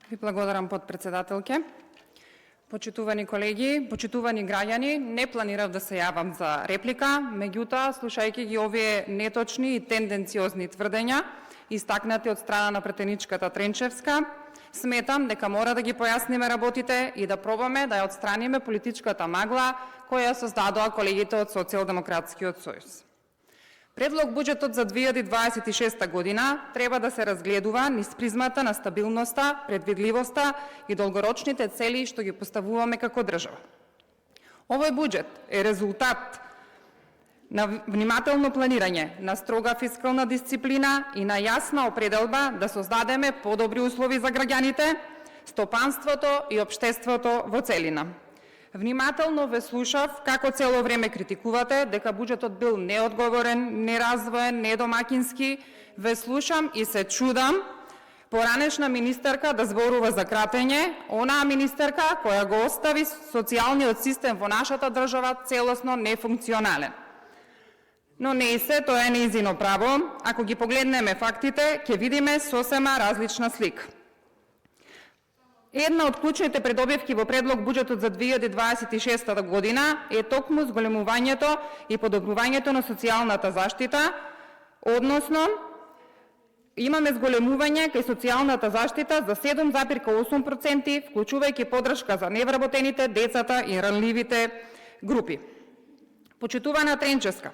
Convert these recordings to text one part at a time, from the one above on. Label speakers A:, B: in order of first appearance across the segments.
A: Ви благодарам, потпредседателке. Почитувани колеги, почитувани граѓани, не планирав да се јавам за реплика, меѓутоа, слушајќи ги овие неточни и тенденциозни тврдења, истакнати од страна на претеничката Тренчевска, сметам дека мора да ги појасниме работите и да пробаме да ја отстраниме политичката магла која создадоа колегите од Социјалдемократскиот сојуз. Предлог буџетот за 2026 година треба да се разгледува низ призмата на стабилноста, предвидливоста и долгорочните цели што ги поставуваме како држава. Овој буџет е резултат на внимателно планирање, на строга фискална дисциплина и на јасна определба да создадеме подобри услови за граѓаните, стопанството и општеството во целина. Внимателно ве слушав како цело време критикувате дека буџетот бил неодговорен, неразвоен, недомакински. Ве слушам и се чудам поранешна министерка да зборува за кратење, онаа министерка која го остави социјалниот систем во нашата држава целосно нефункционален. Но не и се, тоа е нејзино право. Ако ги погледнеме фактите, ќе видиме сосема различна слика. Една од клучните придобивки во предлог буџетот за 2026 година е токму зголемувањето и подобрувањето на социјалната заштита, односно имаме зголемување кај социјалната заштита за 7,8%, вклучувајќи поддршка за невработените, децата и ранливите групи. Почитувана Тренчевска,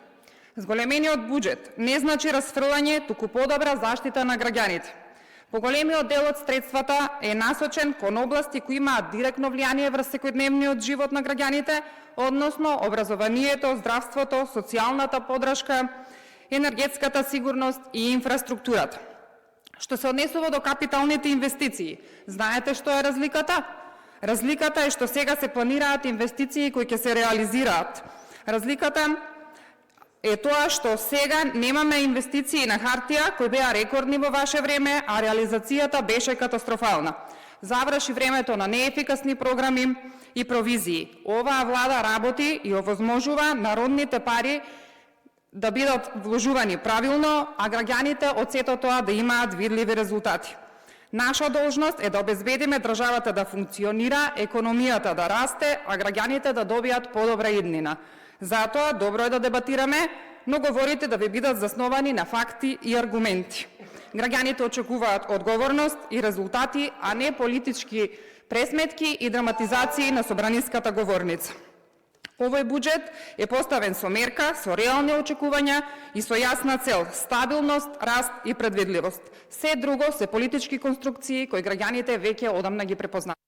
A: зголемениот буџет не значи расфрлање, туку подобра заштита на граѓаните. Поголемиот дел од средствата е насочен кон области кои имаат директно влијание врз секојдневниот живот на граѓаните, односно образованието, здравството, социјалната поддршка, енергетската сигурност и инфраструктурата. Што се однесува до капиталните инвестиции, знаете што е разликата? Разликата е што сега се планираат инвестиции кои ќе се реализираат. Разликата е тоа што сега немаме инвестиции на хартија кои беа рекордни во ваше време, а реализацијата беше катастрофална. Заврши времето на неефикасни програми и провизии. Оваа влада работи и овозможува народните пари да бидат вложувани правилно, а граѓаните од сето тоа да имаат видливи резултати. Наша должност е да обезбедиме државата да функционира, економијата да расте, а граѓаните да добијат подобра иднина. Затоа добро е да дебатираме, но говорите да ви бидат засновани на факти и аргументи. Граѓаните очекуваат одговорност и резултати, а не политички пресметки и драматизации на собраниската говорница. Овој буџет е поставен со мерка, со реални очекувања и со јасна цел – стабилност, раст и предвидливост. Се друго се политички конструкции кои граѓаните веќе одамна ги препознаат.